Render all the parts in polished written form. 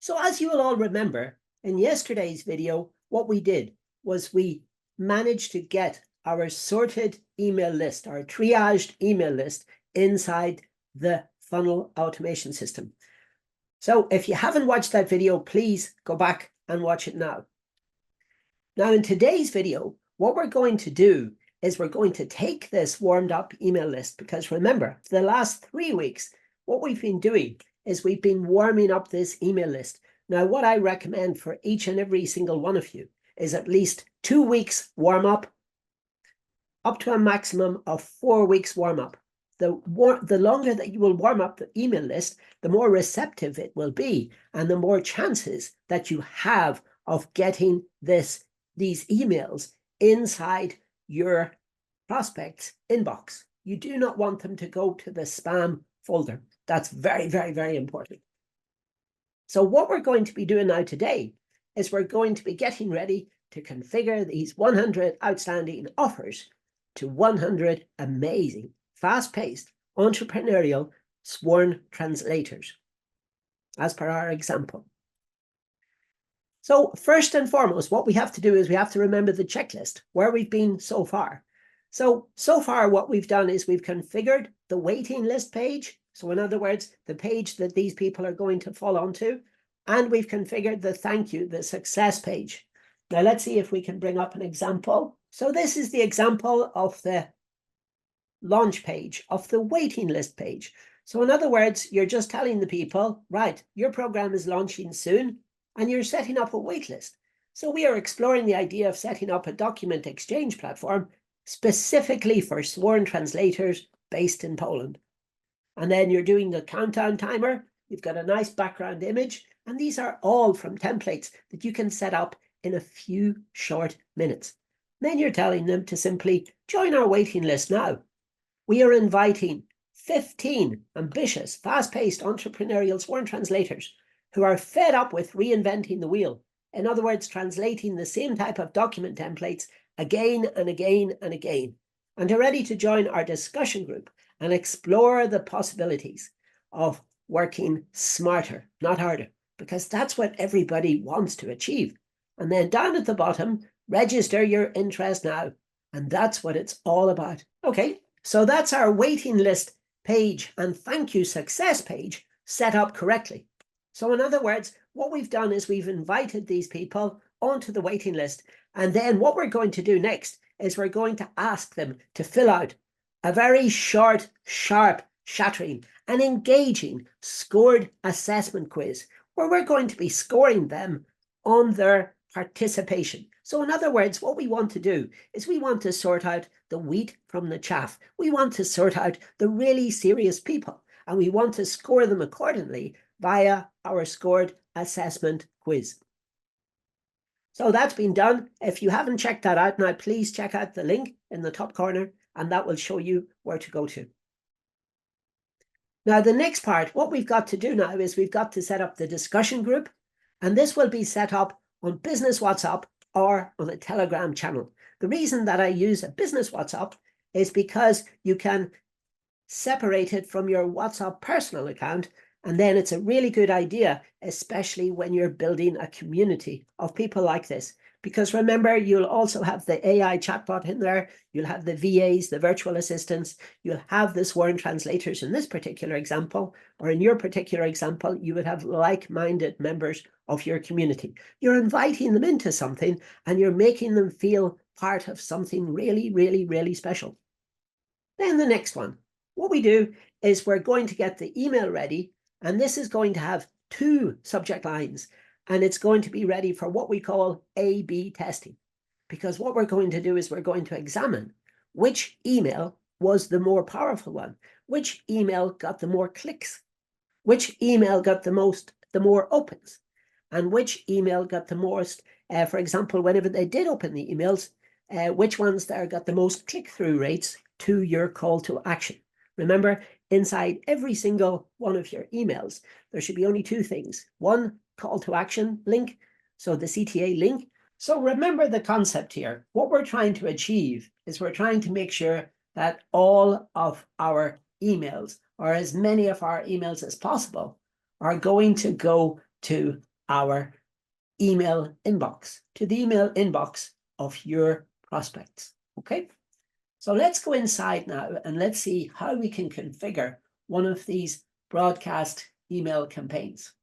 So as you will all remember, in yesterday's video, what we did was we managed to get our sorted email list, our triaged email list inside the funnel automation system. So if you haven't watched that video, please go back and watch it now. Now in today's video, what we're going to do is we're going to take this warmed up email list, because remember, for the last 3 weeks, what we've been doing is we've been warming up this email list. Now, what I recommend for each and every single one of you is at least 2 weeks warm up to a maximum of 4 weeks warm up. The longer that you will warm up the email list, the more receptive it will be, and the more chances that you have of getting these emails inside your prospects' inbox. You do not want them to go to the spam folder. That's very, very, very important. So what we're going to be doing now today is we're going to be getting ready to configure these 100 outstanding offers to 100 amazing, fast-paced, entrepreneurial sworn translators, as per our example. So first and foremost, what we have to do is we have to remember the checklist, where we've been so far. So far what we've done is we've configured the waiting list page. So in other words, the page that these people are going to fall onto, and we've configured the thank you, the success page. Now let's see if we can bring up an example. So this is the example of the launch page, of the waiting list page. So in other words, you're just telling the people, right, your program is launching soon, and you're setting up a wait list. So we are exploring the idea of setting up a document exchange platform specifically for sworn translators based in Poland. And then you're doing the countdown timer. You've got a nice background image. And these are all from templates that you can set up in a few short minutes. Then you're telling them to simply join our waiting list now. We are inviting 15 ambitious, fast-paced entrepreneurial sworn translators who are fed up with reinventing the wheel. In other words, translating the same type of document templates again and again and again, and are ready to join our discussion group and explore the possibilities of working smarter, not harder, because that's what everybody wants to achieve. And then down at the bottom, register your interest now. And that's what it's all about. Okay, so that's our waiting list page and thank you success page set up correctly. So in other words, what we've done is we've invited these people onto the waiting list. And then what we're going to do next is we're going to ask them to fill out a very short, sharp, shattering, and engaging scored assessment quiz, where we're going to be scoring them on their participation. So in other words, what we want to do is we want to sort out the wheat from the chaff. We want to sort out the really serious people, and we want to score them accordingly via our scored assessment quiz. So that's been done. If you haven't checked that out now, please check out the link in the top corner, and that will show you where to go to. Now, the next part, what we've got to do now is we've got to set up the discussion group, and this will be set up on Business WhatsApp or on a Telegram channel. The reason that I use a Business WhatsApp is because you can separate it from your WhatsApp personal account, and then it's a really good idea, especially when you're building a community of people like this. Because remember, you'll also have the AI chatbot in there. You'll have the VAs, the virtual assistants. You'll have the sworn translators in this particular example, or in your particular example, you would have like-minded members of your community. You're inviting them into something, and you're making them feel part of something really, really, really special. Then the next one, what we do is we're going to get the email ready, and this is going to have 2 subject lines. And it's going to be ready for what we call A/B testing. Because what we're going to do is we're going to examine which email was the more powerful one, which email got the more clicks, which email got the more opens, and which email got the most, for example, whenever they did open the emails, which ones there got the most click-through rates to your call to action. Remember, inside every single one of your emails, there should be only 2 things. One, call to action link, so the CTA link. So remember the concept here. What we're trying to achieve is we're trying to make sure that all of our emails, or as many of our emails as possible, are going to go to our email inbox, to the email inbox of your prospects. Okay, so let's go inside now and let's see how we can configure one of these broadcast email campaigns.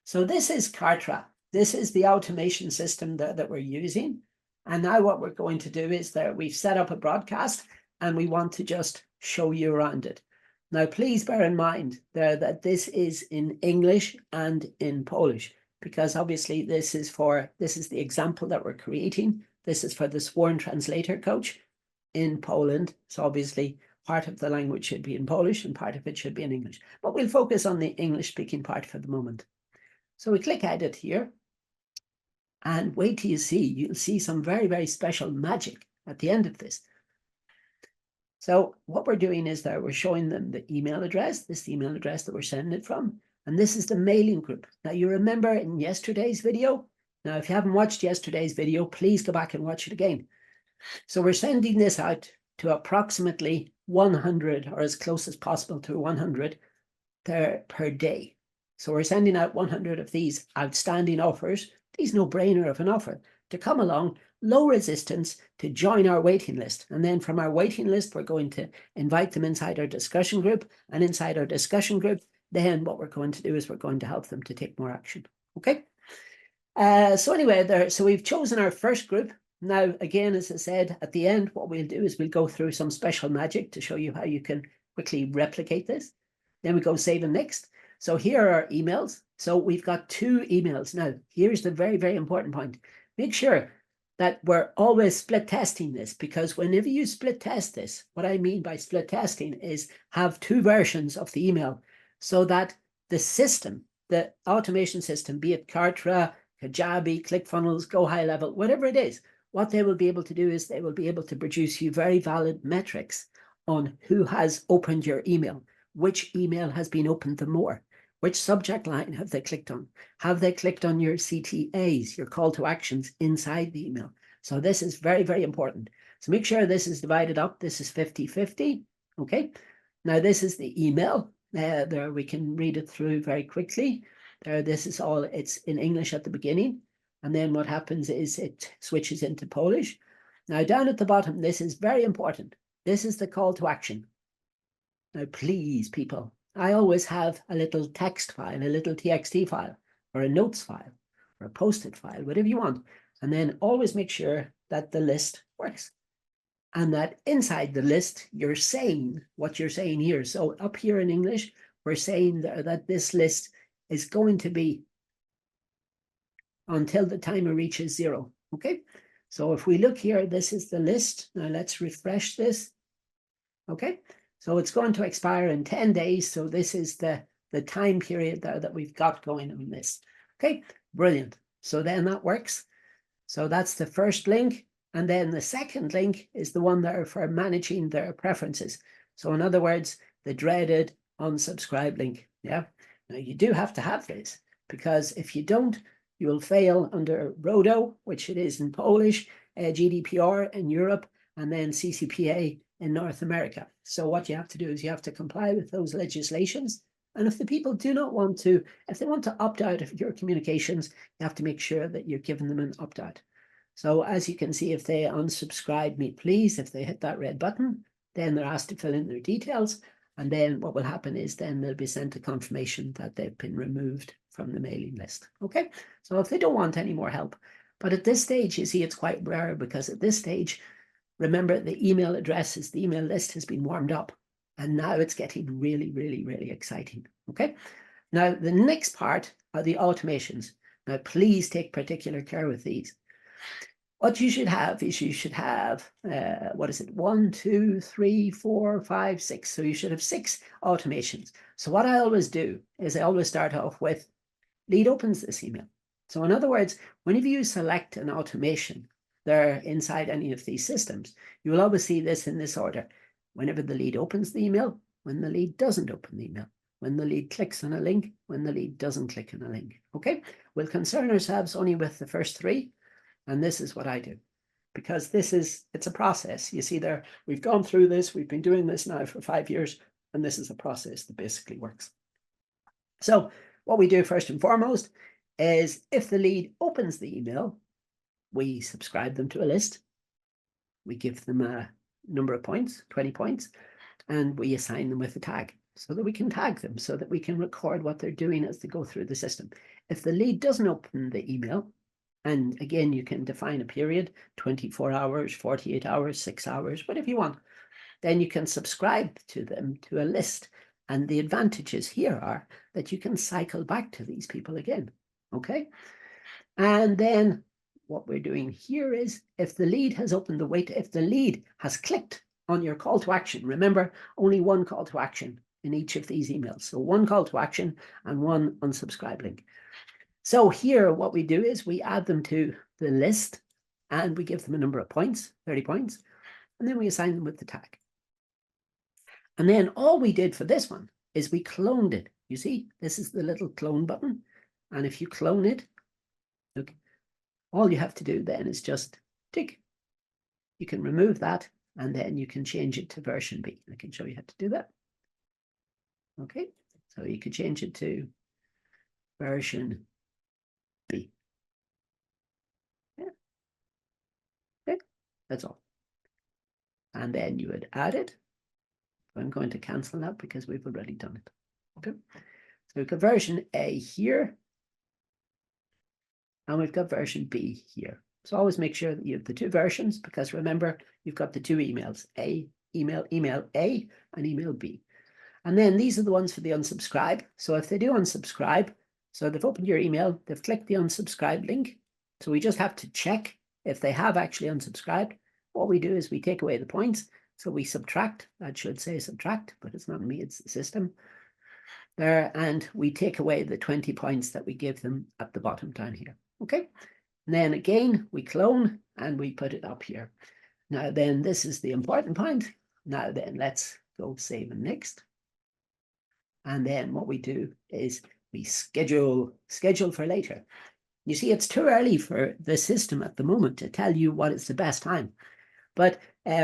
So this is Kartra. This is the automation system that we're using. And now what we're going to do is that we've set up a broadcast and we want to just show you around it. Now, please bear in mind there that this is in English and in Polish, because obviously this is the example that we're creating. This is for the sworn translator coach in Poland. So obviously part of the language should be in Polish and part of it should be in English. But we'll focus on the English speaking part for the moment. So we click edit here. And wait till you'll see some very, very special magic at the end of this. So what we're doing is that we're showing them the email address, this email address that we're sending it from, and this is the mailing group. Now you remember in yesterday's video, now if you haven't watched yesterday's video, please go back and watch it again. So we're sending this out to approximately 100 or as close as possible to 100 per day. So we're sending out 100 of these outstanding offers, these no-brainer of an offer, to come along, low resistance, to join our waiting list. And then from our waiting list, we're going to invite them inside our discussion group. And inside our discussion group, then what we're going to do is we're going to help them to take more action. Okay? So anyway, so we've chosen our first group. Now, again, as I said, at the end, what we'll do is we'll go through some special magic to show you how you can quickly replicate this. Then we go save and next. So here are our emails. So we've got 2 emails. Now, here's the very, very important point. Make sure that we're always split testing this, because whenever you split test this, what I mean by split testing is have 2 versions of the email so that the system, the automation system, be it Kartra, Kajabi, ClickFunnels, Go High Level, whatever it is, what they will be able to do is they will be able to produce you very valid metrics on who has opened your email, which email has been opened the more. Which subject line have they clicked on? Have they clicked on your CTAs, your call to actions inside the email? So this is very, very important. So make sure this is divided up. This is 50-50. Okay. Now this is the email. There we can read it through very quickly. This is all, it's in English at the beginning. And then what happens is it switches into Polish. Now down at the bottom, this is very important. This is the call to action. Now, please, people, I always have a little text file, a little TXT file, or a notes file, or a post-it file, whatever you want. And then always make sure that the list works. And that inside the list, you're saying what you're saying here. So up here in English, we're saying that this list is going to be until the timer reaches 0. Okay. So if we look here, this is the list. Now let's refresh this. Okay. So it's going to expire in 10 days. So this is the time period there that we've got going on this. Okay, brilliant. So then that works. So that's the first link. And then the second link is the one there for managing their preferences. So in other words, the dreaded unsubscribe link. Yeah. Now you do have to have this, because if you don't, you will fail under RODO, which it is in Polish, GDPR in Europe, and then CCPA in North America. So what you have to do is you have to comply with those legislations. And if the people do not want to, if they want to opt out of your communications, you have to make sure that you're giving them an opt-out. So as you can see, if they unsubscribe me, please, if they hit that red button, then they're asked to fill in their details. And then what will happen is then they'll be sent a confirmation that they've been removed from the mailing list. Okay, so if they don't want any more help. But at this stage, you see, it's quite rare, because at this stage, remember, the email addresses, the email list has been warmed up, and now it's getting really, really, really exciting. Okay. Now, the next part are the automations. Now, please take particular care with these. What you should have is you should have, 1, 2, 3, 4, 5, 6. So you should have 6 automations. So what I always do is I always start off with lead opens this email. So in other words, whenever you select an automation there inside any of these systems, you will always see this in this order. Whenever the lead opens the email, when the lead doesn't open the email, when the lead clicks on a link, when the lead doesn't click on a link. Okay, we'll concern ourselves only with the first 3. And this is what I do, because it's a process. You see there, we've gone through this. We've been doing this now for 5 years, and this is a process that basically works. So what we do first and foremost is if the lead opens the email, we subscribe them to a list. We give them a number of points, 20 points, and we assign them with a tag so that we can tag them, so that we can record what they're doing as they go through the system. If the lead doesn't open the email, and again, you can define a period, 24 hours, 48 hours, 6 hours, whatever you want, then you can subscribe to them to a list. And the advantages here are that you can cycle back to these people again, okay? And then what we're doing here is if the lead has opened the wait, if the lead has clicked on your call to action, remember, only one call to action in each of these emails. So one call to action and one unsubscribe link. So here, what we do is we add them to the list and we give them a number of points, 30 points, and then we assign them with the tag. And then all we did for this one is we cloned it. You see, this is the little clone button. And if you clone it, look, all you have to do then is just tick. You can remove that and then you can change it to version B. I can show you how to do that. Okay, so you could change it to version B. Yeah. Okay, that's all. And then you would add it. I'm going to cancel that because we've already done it. Okay, so we've got version A here. And we've got version B here. So always make sure that you have the two versions, because remember, you've got the two emails, email A and email B. And then these are the ones for the unsubscribe. So if they do unsubscribe, so they've opened your email, they've clicked the unsubscribe link. So we just have to check if they have actually unsubscribed. What we do is we take away the points. So we subtract, that should say subtract, but it's not me, it's the system there. And we take away the 20 points that we give them at the bottom down here. Okay, and then again, we clone and we put it up here. Now then, this is the important point. Now then, let's go save and next. And then what we do is we schedule for later. You see, it's too early for the system at the moment to tell you what is the best time. But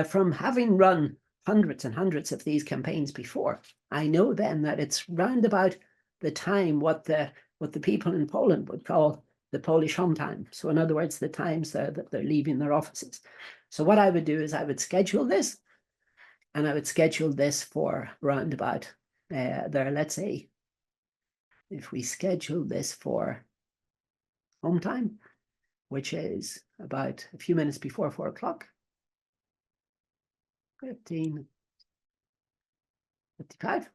from having run hundreds and hundreds of these campaigns before, I know then that it's round about the time what the people in Poland would call the Polish home time. So in other words, the times that they're leaving their offices. So what I would do is I would schedule this, and I would schedule this for round about there, let's say, if we schedule this for home time, which is about a few minutes before 4 o'clock, 15:55,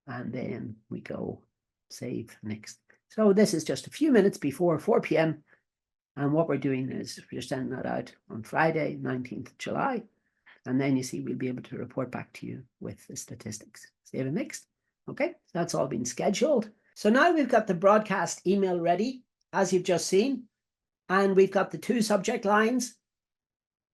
and then we go save next. So this is just a few minutes before 4 p.m. And what we're doing is we're sending that out on Friday, 19th of July. And then you see, we'll be able to report back to you with the statistics. Save and next. Okay, that's all been scheduled. So now we've got the broadcast email ready, as you've just seen. And we've got the two subject lines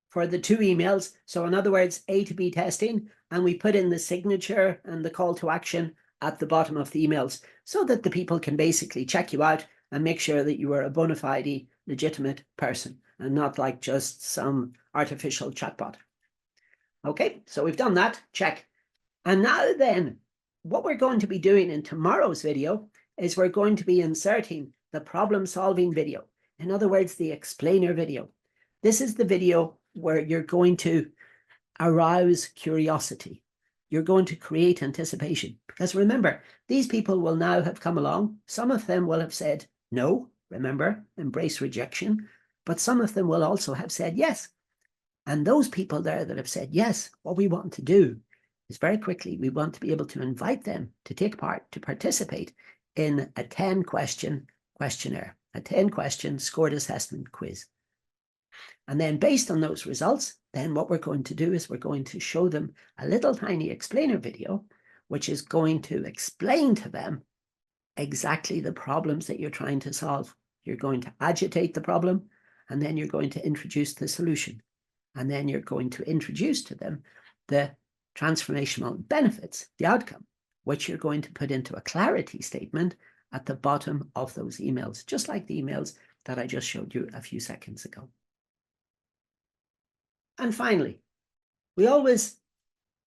for the two emails. So in other words, A to B testing. And we put in the signature and the call to action at the bottom of the emails so that the people can basically check you out and make sure that you are a bona fide, legitimate person and not like just some artificial chatbot. Okay, so we've done that, check. And now then, what we're going to be doing in tomorrow's video is we're going to be inserting the problem-solving video. In other words, the explainer video. This is the video where you're going to arouse curiosity. You're going to create anticipation. Because remember, these people will now have come along. Some of them will have said no, remember, embrace rejection. But some of them will also have said yes. And those people there that have said yes, what we want to do is very quickly, we want to be able to invite them to take part, to participate in a 10-question questionnaire, a 10-question scored assessment quiz. And then based on those results, then what we're going to do is we're going to show them a little tiny explainer video, which is going to explain to them exactly the problems that you're trying to solve. You're going to agitate the problem, and then you're going to introduce the solution. And then you're going to introduce to them the transformational benefits, the outcome, which you're going to put into a clarity statement at the bottom of those emails, just like the emails that I just showed you a few seconds ago. And finally, we always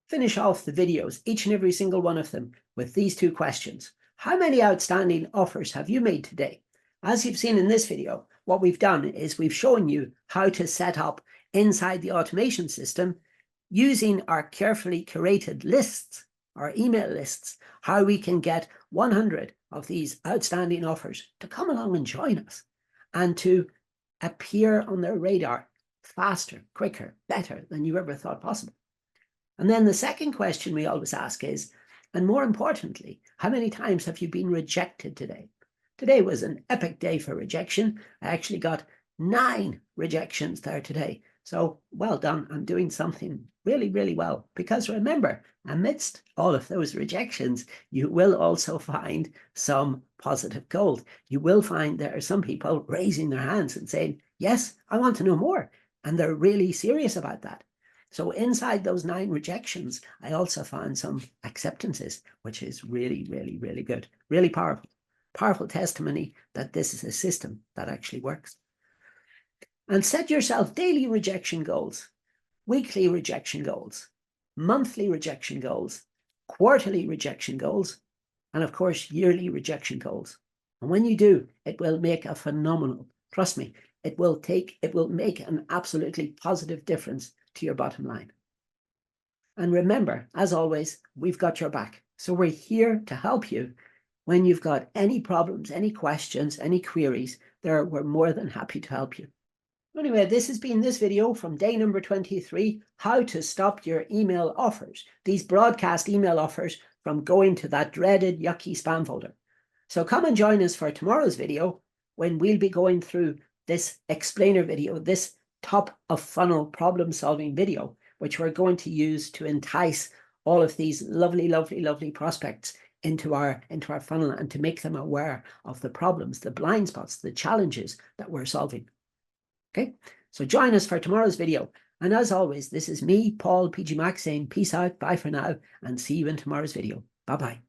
finish off the videos, each and every single one of them, with these two questions. How many outstanding offers have you made today? As you've seen in this video, what we've done is we've shown you how to set up inside the automation system using our carefully curated lists, our email lists, how we can get 100 of these outstanding offers to come along and join us and to appear on their radar faster, quicker, better than you ever thought possible. And then the second question we always ask is, and more importantly, how many times have you been rejected today? Today was an epic day for rejection. I actually got 9 rejections there today. So well done. I'm doing something really, really well. Because remember, amidst all of those rejections, you will also find some positive gold. You will find there are some people raising their hands and saying, yes, I want to know more. And they're really serious about that. So inside those 9 rejections, I also found some acceptances, which is really, really, really good. Really powerful. Powerful testimony that this is a system that actually works. And set yourself daily rejection goals, weekly rejection goals, monthly rejection goals, quarterly rejection goals, and of course, yearly rejection goals. And when you do, it will make a phenomenal, trust me, it will make an absolutely positive difference to your bottom line. And remember, as always, we've got your back. So we're here to help you. When you've got any problems, any questions, any queries, we're more than happy to help you. Anyway, this has been this video from day number 23, how to stop your email offers, these broadcast email offers from going to that dreaded yucky spam folder. So come and join us for tomorrow's video when we'll be going through this explainer video, this top of funnel problem solving video, which we're going to use to entice all of these lovely, lovely, lovely prospects into our funnel and to make them aware of the problems, the blind spots, the challenges that we're solving. Okay, so join us for tomorrow's video. And as always, this is me, Paul PG Mac, saying peace out, bye for now, and see you in tomorrow's video. Bye-bye.